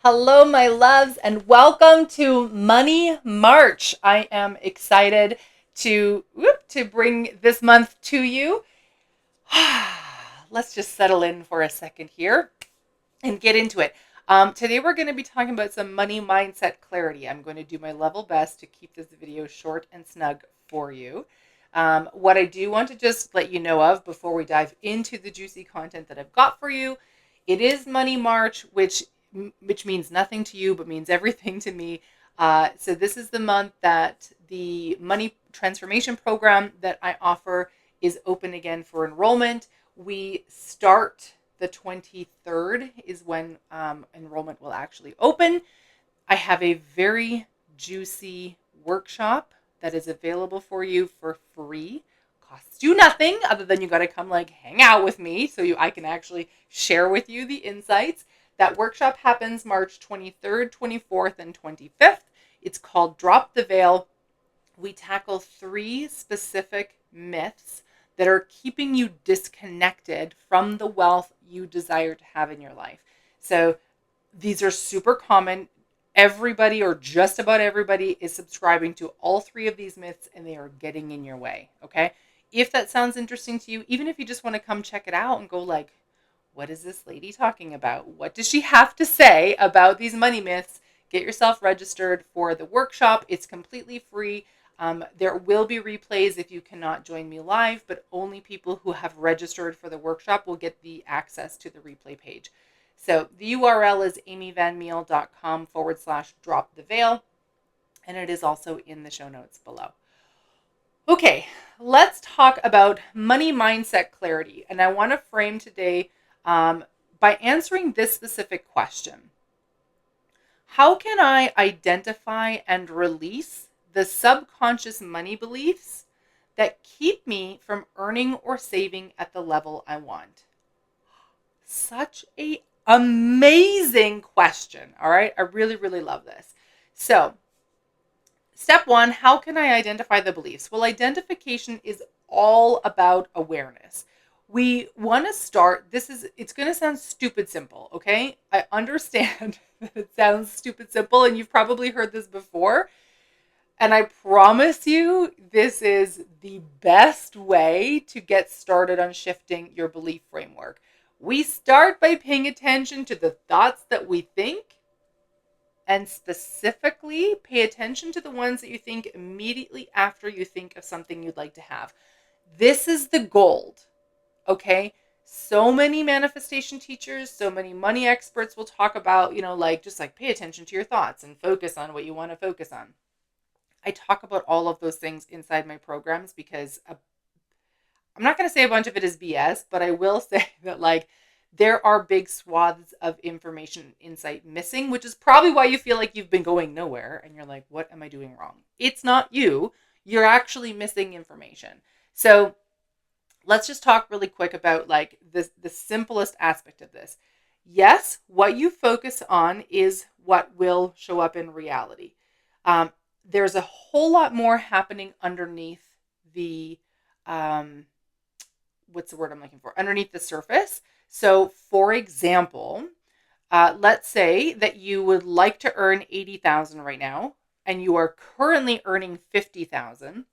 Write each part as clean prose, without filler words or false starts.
Hello, my loves, and welcome to Money March. I am excited to bring this month to you. Let's just settle in for a second here and get into it. Today, we're going to be talking about some money mindset clarity. I'm going to do my level best to keep this video short and snug for you. What I do want to just let you know of before we dive into the juicy content that I've got for you, it is Money March, which means nothing to you but means everything to me. So this is the month that the money transformation program that I offer is open again for enrollment. We start the 23rd is when enrollment will actually open. I have a very juicy workshop that is available for you for free. Costs you nothing other than you got to come hang out with me so I can actually share with you the insights. That workshop happens March 23rd, 24th, and 25th. It's called Drop the Veil. We tackle 3 specific myths that are keeping you disconnected from the wealth you desire to have in your life. So these are super common. Everybody, or just about everybody, is subscribing to all 3 of these myths, and they are getting in your way. Okay. If that sounds interesting to you, even if you just want to come check it out and go what is this lady talking about? What does she have to say about these money myths? Get yourself registered for the workshop. It's completely free. There will be replays if you cannot join me live, but only people who have registered for the workshop will get the access to the replay page. So the URL is amyvanmeel.com/drop the veil, and it is also in the show notes below. Okay, let's talk about money mindset clarity. And I want to frame today by answering this specific question. How can I identify and release the subconscious money beliefs that keep me from earning or saving at the level I want? Such a amazing question. All right. I really, really love this. So, step 1, how can I identify the beliefs? Well, identification is all about awareness. We want to start, it's going to sound stupid simple, okay? I understand that it sounds stupid simple, and you've probably heard this before. And I promise you, this is the best way to get started on shifting your belief framework. We start by paying attention to the thoughts that we think, and specifically pay attention to the ones that you think immediately after you think of something you'd like to have. This is the gold, okay? So many manifestation teachers, so many money experts will talk about, just pay attention to your thoughts and focus on what you want to focus on. I talk about all of those things inside my programs because I'm not going to say a bunch of it is BS, but I will say that there are big swaths of information insight missing, which is probably why you feel like you've been going nowhere and you're like, what am I doing wrong? It's not you. You're actually missing information. So let's just talk really quick about the simplest aspect of this. Yes, what you focus on is what will show up in reality. There's a whole lot more happening underneath the what's the word I'm looking for? Underneath the surface. So, for example, let's say that you would like to earn 80,000 right now, and you are currently earning 50,000.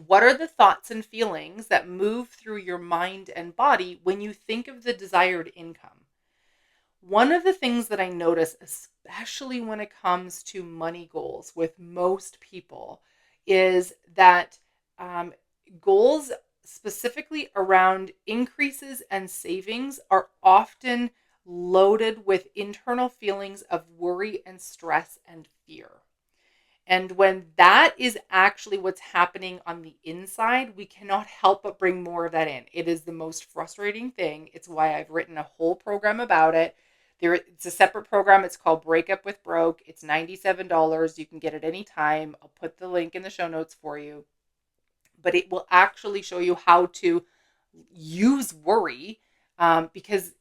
What are the thoughts and feelings that move through your mind and body when you think of the desired income? One of the things that I notice, especially when it comes to money goals with most people, is that goals specifically around increases and savings are often loaded with internal feelings of worry and stress and fear. And when that is actually what's happening on the inside, we cannot help but bring more of that in. It is the most frustrating thing. It's why I've written a whole program about it. It's a separate program. It's called Break Up with Broke. It's $97. You can get it anytime. I'll put the link in the show notes for you. But it will actually show you how to use worry because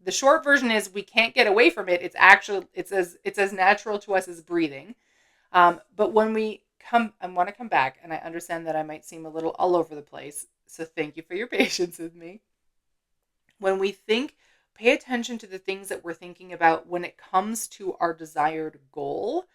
the short version is we can't get away from it. It's as natural to us as breathing. But when I want to come back, and I understand that I might seem a little all over the place. So thank you for your patience with me. When we think pay attention to the things that we're thinking about when it comes to our desired goal.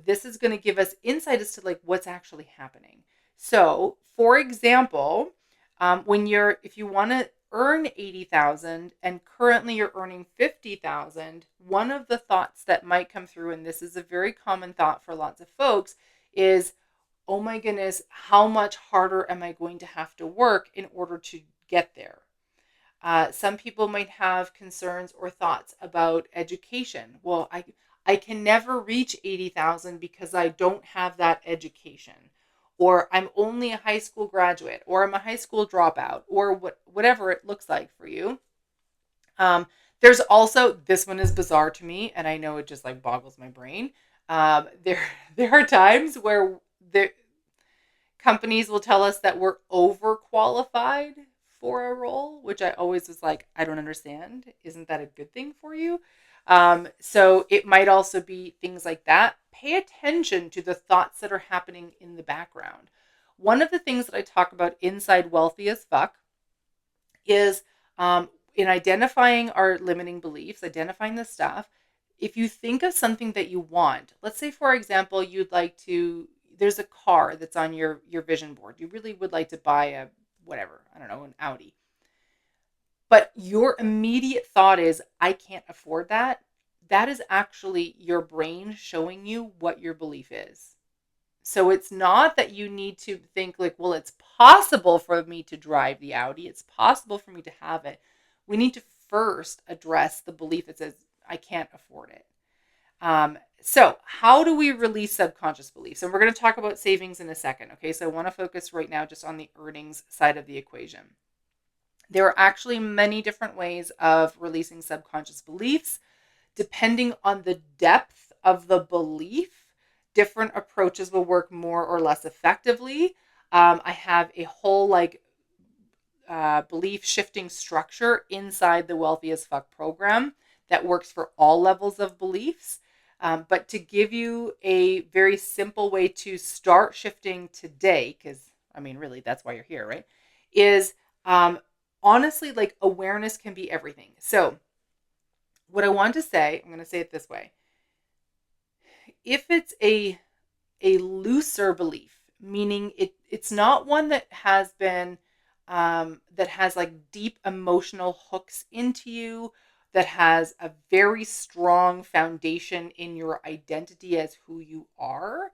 This is going to give us insight as to like what's actually happening. So, for example, if you want to earn 80,000 and currently you're earning 50,000, one of the thoughts that might come through, and this is a very common thought for lots of folks, is, oh my goodness, how much harder am I going to have to work in order to get there? Some people might have concerns or thoughts about education. Well, I can never reach 80,000 because I don't have that education. Or I'm only a high school graduate, or I'm a high school dropout, or whatever it looks like for you. There's also, this one is bizarre to me, and I know it just like boggles my brain. There there are times where the companies will tell us that we're overqualified for a role, which I always was like, I don't understand. Isn't that a good thing for you? So it might also be things like that. Pay attention to the thoughts that are happening in the background. One of the things that I talk about inside Wealthy as Fuck is in identifying our limiting beliefs, identifying the stuff. If you think of something that you want, let's say, for example, there's a car that's on your vision board. You really would like to buy a, whatever, I don't know, an Audi. But your immediate thought is, I can't afford that. That is actually your brain showing you what your belief is. So it's not that you need to think like, well, it's possible for me to drive the Audi. It's possible for me to have it. We need to first address the belief that says, I can't afford it. So how do we release subconscious beliefs? And we're going to talk about savings in a second. Okay. So I want to focus right now just on the earnings side of the equation. There are actually many different ways of releasing subconscious beliefs. Depending on the depth of the belief, different approaches will work more or less effectively. I have a whole belief shifting structure inside the Wealthy as Fuck program that works for all levels of beliefs. But to give you a very simple way to start shifting today, because I mean, really, that's why you're here, right? Is honestly, like, awareness can be everything. So what I want to say, I'm going to say it this way. If it's a looser belief, meaning it's not one that has been that has like deep emotional hooks into you, that has a very strong foundation in your identity as who you are,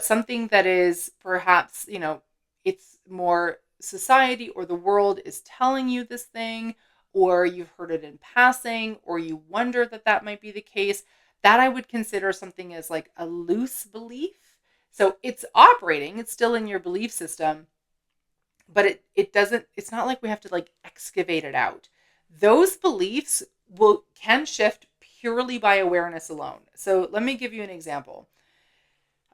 something that is perhaps, it's more society or the world is telling you this thing, or you've heard it in passing, or you wonder that might be the case, that I would consider something as like a loose belief. So it's operating, it's still in your belief system, but it's not like we have to like excavate it out. Those beliefs can shift purely by awareness alone. So let me give you an example.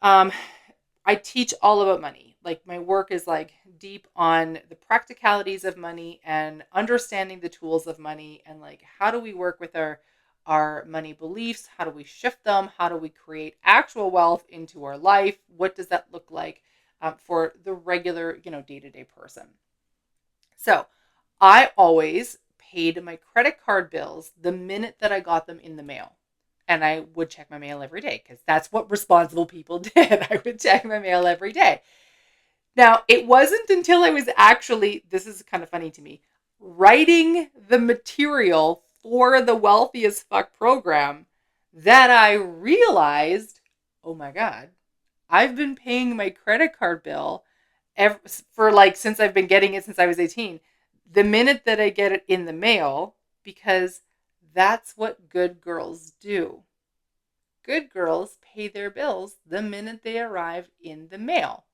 I teach all about money. Like, my work is like deep on the practicalities of money and understanding the tools of money, and like, how do we work with our money beliefs? How do we shift them? How do we create actual wealth into our life? What does that look like for the regular, day-to-day person? So I always paid my credit card bills the minute that I got them in the mail. And I would check my mail every day because that's what responsible people did. I would check my mail every day. Now, it wasn't until I was actually, this is kind of funny to me, writing the material for the Wealthy as Fuck program that I realized, oh my God, I've been paying my credit card bill since I've been getting it since I was 18. The minute that I get it in the mail, because that's what good girls do. Good girls pay their bills the minute they arrive in the mail.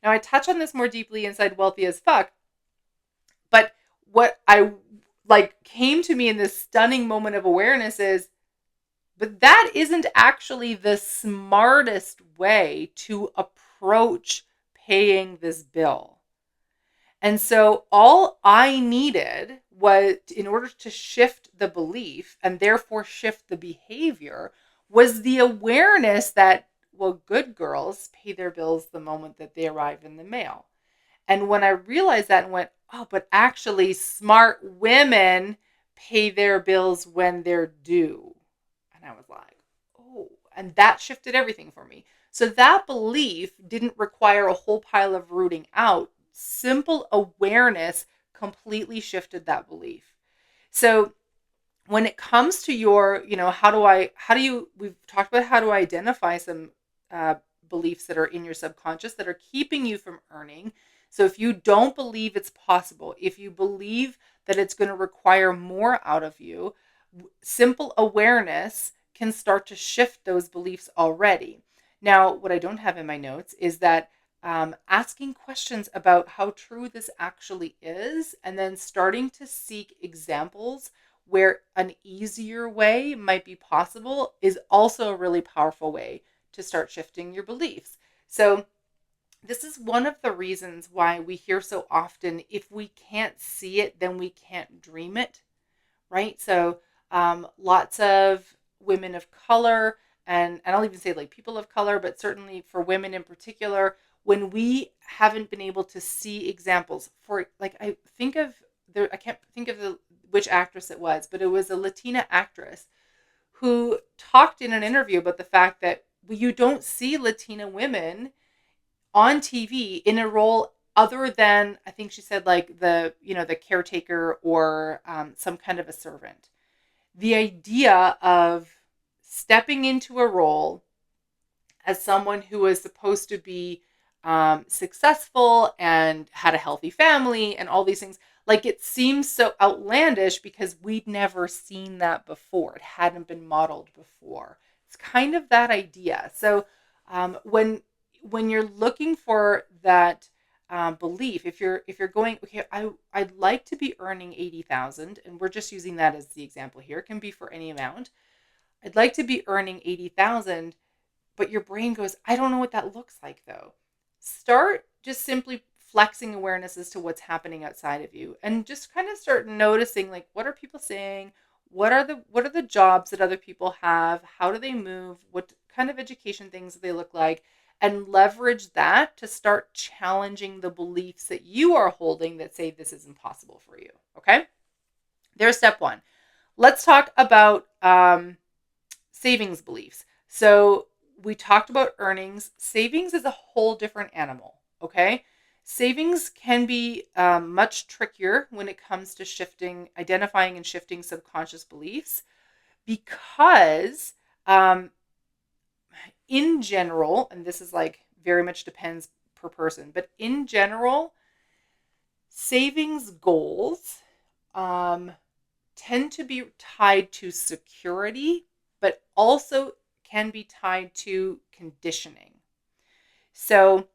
Now, I touch on this more deeply inside Wealthy as Fuck, but what I came to me in this stunning moment of awareness is, but that isn't actually the smartest way to approach paying this bill. And so all I needed was, in order to shift the belief and therefore shift the behavior, was the awareness that, well, good girls pay their bills the moment that they arrive in the mail. And when I realized that and went, oh, but actually, smart women pay their bills when they're due. And I was like, oh, and that shifted everything for me. So that belief didn't require a whole pile of rooting out. Simple awareness completely shifted that belief. So when it comes to your, we've talked about how to identify some uh, beliefs that are in your subconscious that are keeping you from earning. So if you don't believe it's possible, if you believe that it's going to require more out of you, simple awareness can start to shift those beliefs already. Now, what I don't have in my notes is that asking questions about how true this actually is, and then starting to seek examples where an easier way might be possible is also a really powerful way to start shifting your beliefs. So, this is one of the reasons why we hear so often, if we can't see it, then we can't dream it, right? So, lots of women of color, and I'll even say like people of color, but certainly for women in particular, when we haven't been able to see examples for, like, I think of there, I can't think of which actress it was, but it was a Latina actress who talked in an interview about the fact that you don't see Latina women on TV in a role other than, I think she said, like the caretaker or some kind of a servant. The idea of stepping into a role as someone who was supposed to be successful and had a healthy family and all these things, like, it seems so outlandish because we'd never seen that before. It hadn't been modeled before. It's kind of that idea. So when you're looking for that belief, if you're going, okay, I'd like to be earning 80,000, and we're just using that as the example here. It can be for any amount. I'd like to be earning 80,000, but your brain goes, I don't know what that looks like though. Start just simply flexing awareness as to what's happening outside of you, and just kind of start noticing, like, what are people saying? What are the jobs that other people have? How do they move? What kind of education things do they look like? And leverage that to start challenging the beliefs that you are holding that say this is impossible for you. Okay? There's step one. Let's talk about savings beliefs. So we talked about earnings. Savings is a whole different animal. Okay. Savings can be much trickier when it comes to identifying and shifting subconscious beliefs, because in general, and this is like very much depends per person, but in general, savings goals um, tend to be tied to security, but also can be tied to conditioning. So,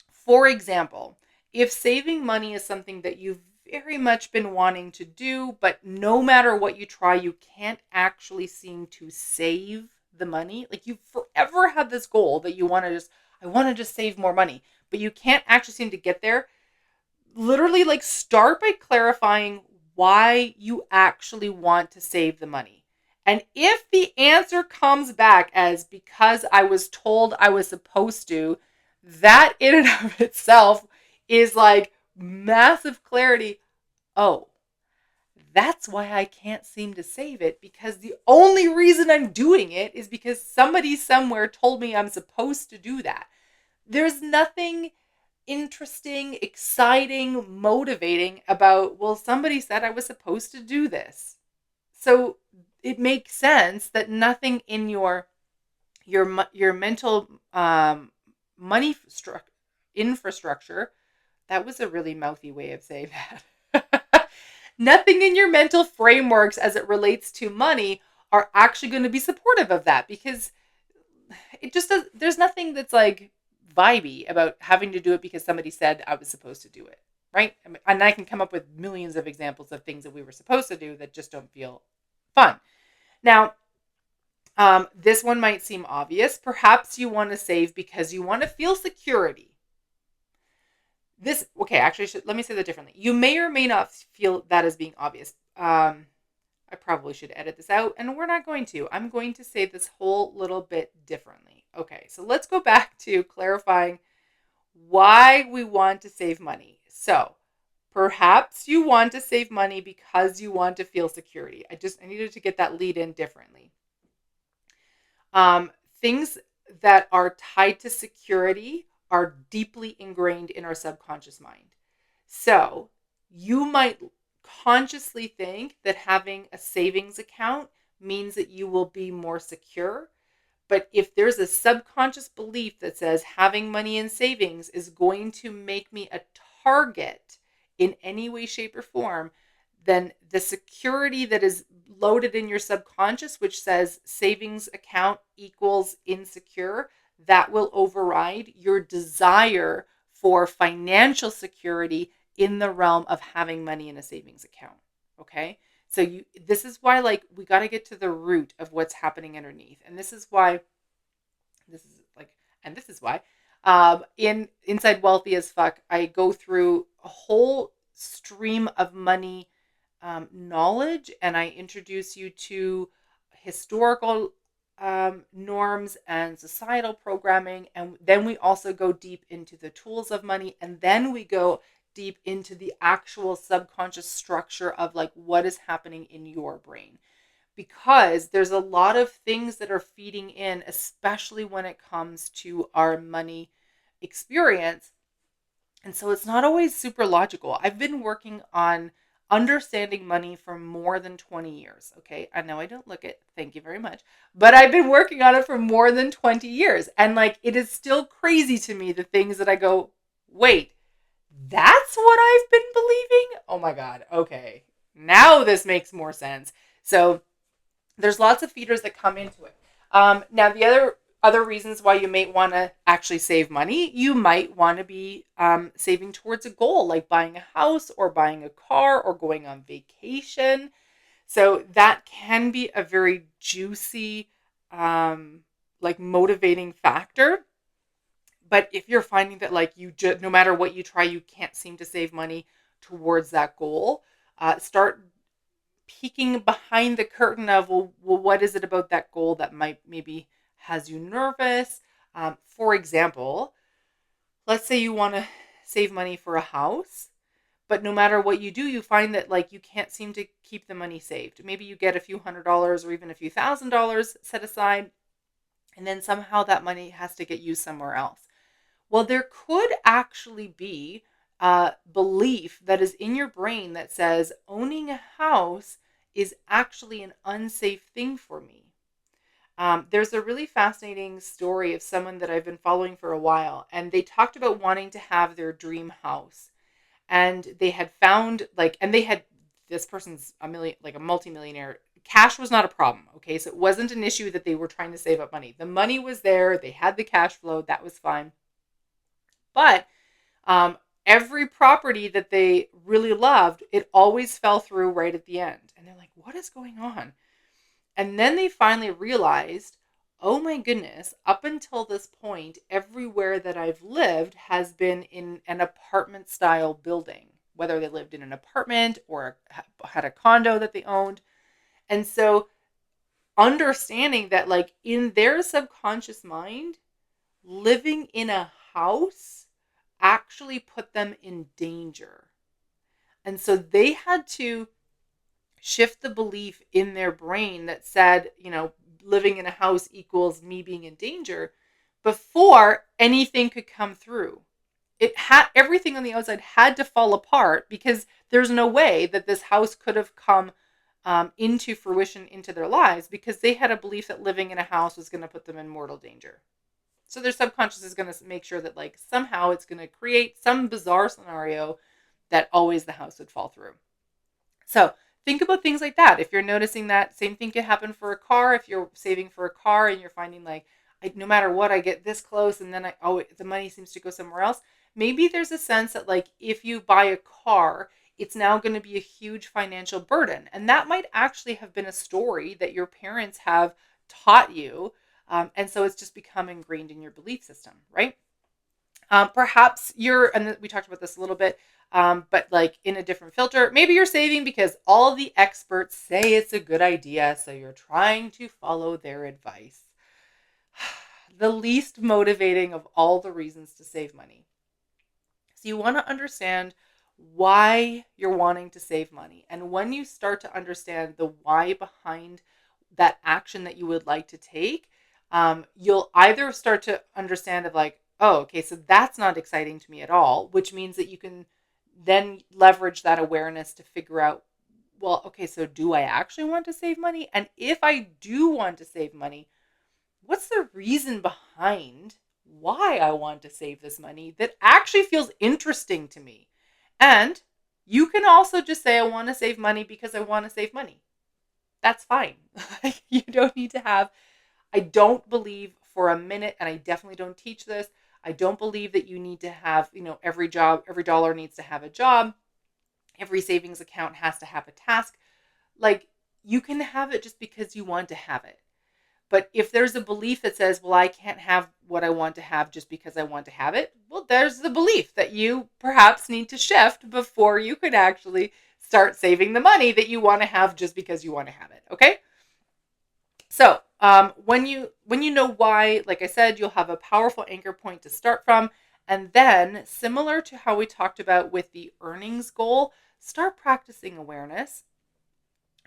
for example, if saving money is something that you've very much been wanting to do, but no matter what you try, you can't actually seem to save the money. Like, you've forever had this goal that I want to just save more money, but you can't actually seem to get there. Literally, like, start by clarifying why you actually want to save the money. And if the answer comes back as because I was told I was supposed to, that in and of itself is like massive clarity. Oh, that's why I can't seem to save it, because the only reason I'm doing it is because somebody somewhere told me I'm supposed to do that. There's nothing interesting, exciting, motivating about, well, somebody said I was supposed to do this. So it makes sense that nothing in your mental money infrastructure, that was a really mouthy way of saying that. Nothing in your mental frameworks as it relates to money are actually going to be supportive of that, because it just does, there's nothing that's like vibey about having to do it because somebody said I was supposed to do it, right? And I can come up with millions of examples of things that we were supposed to do that just don't feel fun. Now, this one might seem obvious. Perhaps you want to save because you want to feel security. Let me say that differently. You may or may not feel that as being obvious. I probably should edit this out, and we're not going to. I'm going to say this whole little bit differently. Okay, so let's go back to clarifying why we want to save money. So perhaps you want to save money because you want to feel security. I needed to get that lead in differently. Um, Things that are tied to security are deeply ingrained in our subconscious mind. So you might consciously think that having a savings account means that you will be more secure. But if there's a subconscious belief that says having money in savings is going to make me a target in any way, shape, or form, then the security that is loaded in your subconscious, which says savings account equals insecure, that will override your desire for financial security in the realm of having money in a savings account. Okay. So this is why, like, we got to get to the root of what's happening underneath. And this is why this is like, and this is why, in Inside Wealthy as Fuck, I go through a whole stream of money knowledge, and I introduce you to historical norms and societal programming. And then we also go deep into the tools of money. And then we go deep into the actual subconscious structure of like what is happening in your brain. Because there's a lot of things that are feeding in, especially when it comes to our money experience. And so it's not always super logical. I've been working on understanding money for more than 20 years. Okay. I know I don't look it. Thank you very much. But I've been working on it for more than 20 years. And like, it is still crazy to me, the things that I go, wait, that's what I've been believing? Oh my God. Okay. Now this makes more sense. So there's lots of feeders that come into it. Now, the other reasons why you may want to actually save money, you might want to be saving towards a goal like buying a house or buying a car or going on vacation. So that can be a very juicy, like motivating factor. But if you're finding that like no matter what you try, you can't seem to save money towards that goal, start peeking behind the curtain of, well, what is it about that goal that might maybe has you nervous? For example, let's say you want to save money for a house, but no matter what you do, you find that like you can't seem to keep the money saved. Maybe you get a few $100s or even a few $1,000s set aside, and then somehow that money has to get used somewhere else. Well, there could actually be a belief that is in your brain that says owning a house is actually an unsafe thing for me. There's a really fascinating story of someone that I've been following for a while, and they talked about wanting to have their dream house. And they had found and they had, this person's a multimillionaire. Cash was not a problem. Okay. So it wasn't an issue that they were trying to save up money. The money was there. They had the cash flow. That was fine. But every property that they really loved, it always fell through right at the end. And they're like, what is going on? And then they finally realized, oh my goodness, up until this point, everywhere that I've lived has been in an apartment style building, whether they lived in an apartment or had a condo that they owned. And so understanding that like in their subconscious mind, living in a house actually put them in danger. And so they had to shift the belief in their brain that said, living in a house equals me being in danger before anything could come through. It had everything on the outside had to fall apart because there's no way that this house could have come into fruition into their lives because they had a belief that living in a house was going to put them in mortal danger. So their subconscious is going to make sure that like somehow it's going to create some bizarre scenario that always the house would fall through. So think about things like that. If you're noticing that same thing could happen for a car, if you're saving for a car and you're finding like, no matter what, I get this close and then the money seems to go somewhere else. Maybe there's a sense that like, if you buy a car, it's now going to be a huge financial burden. And that might actually have been a story that your parents have taught you. And so it's just become ingrained in your belief system, right? Perhaps and we talked about this a little bit, but like in a different filter, maybe you're saving because all the experts say it's a good idea. So you're trying to follow their advice. The least motivating of all the reasons to save money. So you want to understand why you're wanting to save money. And when you start to understand the why behind that action that you would like to take, you'll either start to understand of like, oh, okay, so that's not exciting to me at all, which means that you can then leverage that awareness to figure out, well, okay, so do I actually want to save money? And if I do want to save money, what's the reason behind why I want to save this money that actually feels interesting to me? And you can also just say, I want to save money because I want to save money. That's fine. You don't need to have, I don't believe for a minute, and I definitely don't teach this. I don't believe that you need to have, every dollar needs to have a job. Every savings account has to have a task. Like, you can have it just because you want to have it. But if there's a belief that says, well, I can't have what I want to have just because I want to have it, well, there's the belief that you perhaps need to shift before you could actually start saving the money that you want to have just because you want to have it. Okay. So when you know why, like I said, you'll have a powerful anchor point to start from. And then, similar to how we talked about with the earnings goal, start practicing awareness.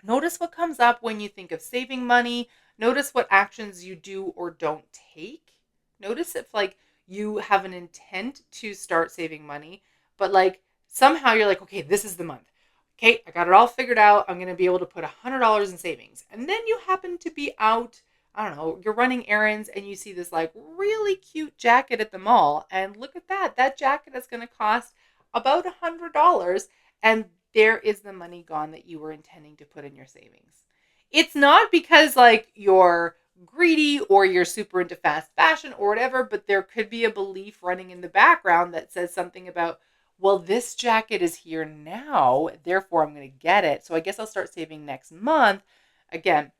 Notice what comes up when you think of saving money. Notice what actions you do or don't take. Notice if like you have an intent to start saving money, but like somehow you're like, okay, this is the month. Okay, I got it all figured out. I'm going to be able to put $100 in savings. And then you happen to be out, I don't know, you're running errands and you see this like really cute jacket at the mall. And look at that. That jacket is going to cost about $100. And there is the money gone that you were intending to put in your savings. It's not because like you're greedy or you're super into fast fashion or whatever, but there could be a belief running in the background that says something about, well, this jacket is here now, therefore I'm going to get it. So I guess I'll start saving next month. Again,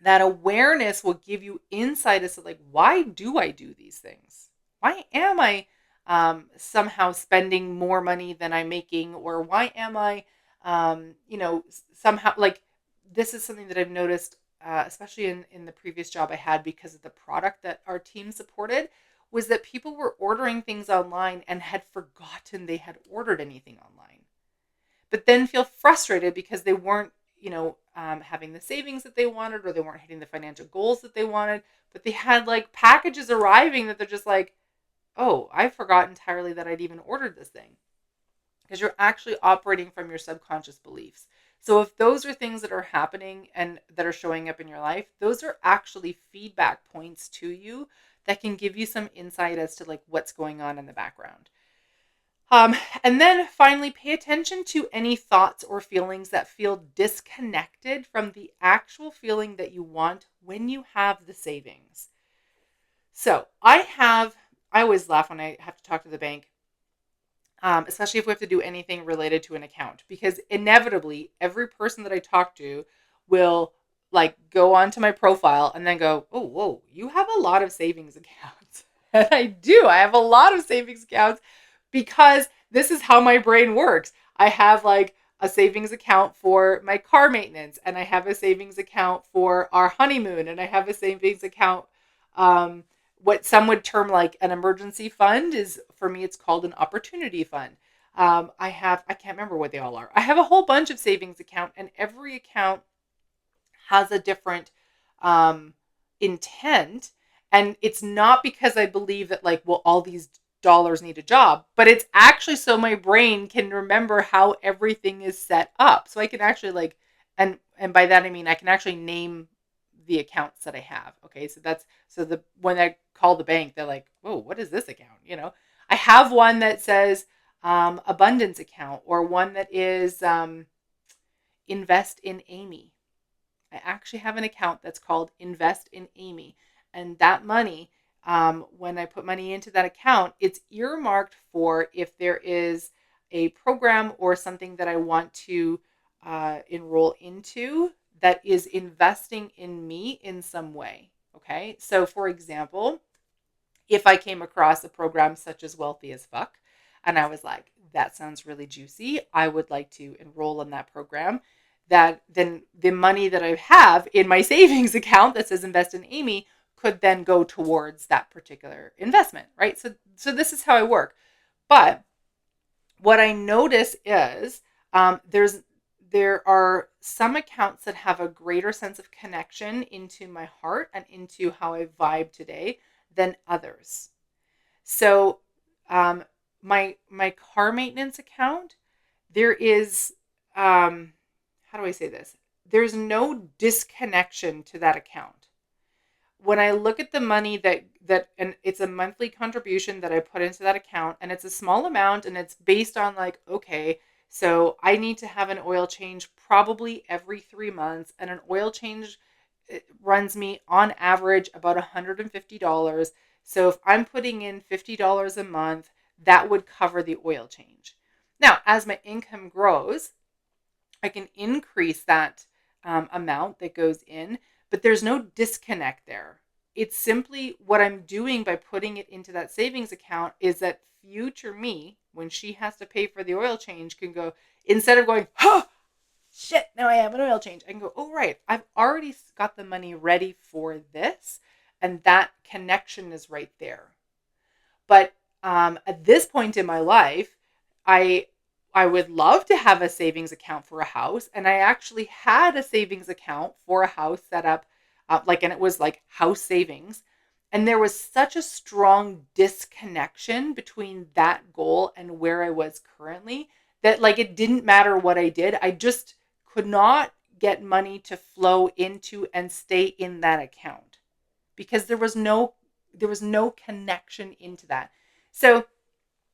that awareness will give you insight as to like, why do I do these things? Why am I somehow spending more money than I'm making? Or why am I, somehow like, this is something that I've noticed, especially in the previous job I had because of the product that our team supported, was that people were ordering things online and had forgotten they had ordered anything online, but then feel frustrated because they weren't, having the savings that they wanted, or they weren't hitting the financial goals that they wanted, but they had like packages arriving that they're just like, oh, I forgot entirely that I'd even ordered this thing. Because you're actually operating from your subconscious beliefs. So if those are things that are happening and that are showing up in your life, those are actually feedback points to you that can give you some insight as to like what's going on in the background. And then finally, pay attention to any thoughts or feelings that feel disconnected from the actual feeling that you want when you have the savings. So I always laugh when I have to talk to the bank, especially if we have to do anything related to an account, because inevitably every person that I talk to will like go onto my profile and then go, oh, whoa, you have a lot of savings accounts. And I do. I have a lot of savings accounts because this is how my brain works. I have like a savings account for my car maintenance, and I have a savings account for our honeymoon, and I have a savings account, what some would term like an emergency fund. Is for me, it's called an opportunity fund. I can't remember what they all are. I have a whole bunch of savings account, and every account has a different intent. And it's not because I believe that like, well, all these dollars need a job, but it's actually so my brain can remember how everything is set up. So I can actually like, and by that I mean I can actually name the accounts that I have. Okay, so that's, so the when I call the bank, they're like, whoa, what is this account? I have one that says abundance account, or one that is invest in Amy. I actually have an account that's called Invest in Amy. And that money, when I put money into that account, it's earmarked for if there is a program or something that I want to enroll into that is investing in me in some way. Okay. So, for example, if I came across a program such as Wealthy as Fuck, and I was like, that sounds really juicy, I would like to enroll in that program, that then the money that I have in my savings account that says Invest in Amy could then go towards that particular investment, right? So this is how I work. But what I notice is there are some accounts that have a greater sense of connection into my heart and into how I vibe today than others. So, um, my car maintenance account, there is, how do I say this? There's no disconnection to that account. When I look at the money and it's a monthly contribution that I put into that account, and it's a small amount, and it's based on like, okay, so I need to have an oil change probably every 3 months, and an oil change, it runs me on average about $150. So if I'm putting in $50 a month, that would cover the oil change. Now, as my income grows, I can increase that amount that goes in, but there's no disconnect there. It's simply what I'm doing by putting it into that savings account is that future me, when she has to pay for the oil change, can go, instead of going, oh, shit, now I have an oil change, I can go, oh, right, I've already got the money ready for this. And that connection is right there. But at this point in my life, I I would love to have a savings account for a house, and I actually had a savings account for a house set up, and it was like house savings, and there was such a strong disconnection between that goal and where I was currently that like it didn't matter what I did, I just could not get money to flow into and stay in that account because there was no connection into that. So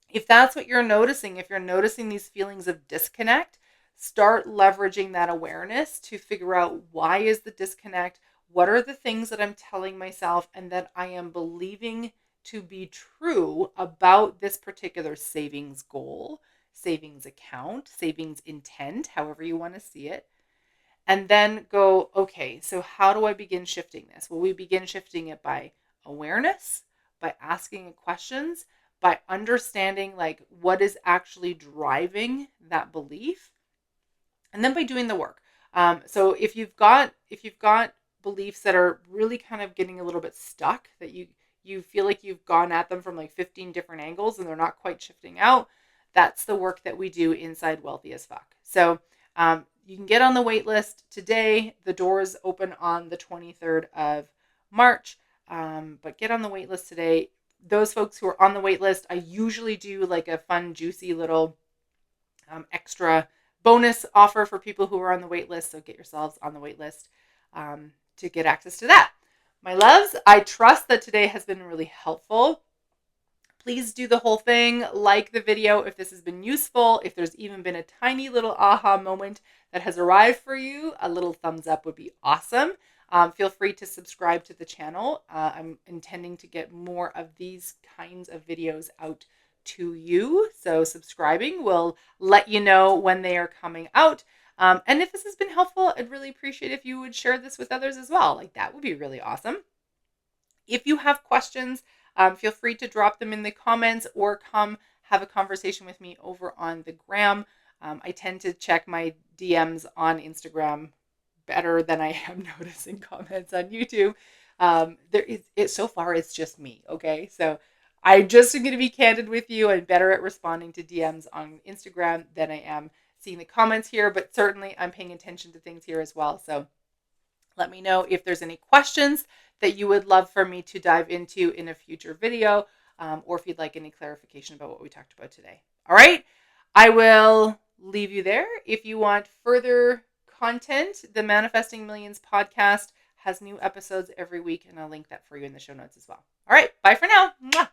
if that's what you're noticing, if you're noticing these feelings of disconnect, start leveraging that awareness to figure out why is the disconnect? What are the things that I'm telling myself and that I am believing to be true about this particular savings goal, savings account, savings intent, however you want to see it? And then go, okay, so how do I begin shifting this? Well, we begin shifting it by awareness, by asking questions, by understanding like what is actually driving that belief, and then by doing the work. So if you've got beliefs that are really kind of getting a little bit stuck, that you feel like you've gone at them from like 15 different angles and they're not quite shifting out, that's the work that we do inside Wealthy as Fuck. So you can get on the wait list today. The doors open on the 23rd of March, but get on the wait list today. Those folks who are on the wait list, I usually do like a fun, juicy little extra bonus offer for people who are on the wait list. So get yourselves on the wait list to get access to that. My loves, I trust that today has been really helpful. Please do the whole thing. Like the video if this has been useful. If there's even been a tiny little aha moment that has arrived for you, a little thumbs up would be awesome. Feel free to subscribe to the channel. I'm intending to get more of these kinds of videos out to you. So subscribing will let you know when they are coming out. And if this has been helpful, I'd really appreciate if you would share this with others as well. Like that would be really awesome. If you have questions, feel free to drop them in the comments or come have a conversation with me over on the gram. I tend to check my DMs on Instagram better than I am noticing comments on YouTube. So far it's just me. Okay. So I just am going to be candid with you. I'm better at responding to DMs on Instagram than I am seeing the comments here, but certainly I'm paying attention to things here as well. So let me know if there's any questions that you would love for me to dive into in a future video, or if you'd like any clarification about what we talked about today. All right. I will leave you there. If you want further content, the Manifesting Millions podcast has new episodes every week, and I'll link that for you in the show notes as well. All right. Bye for now. Mwah.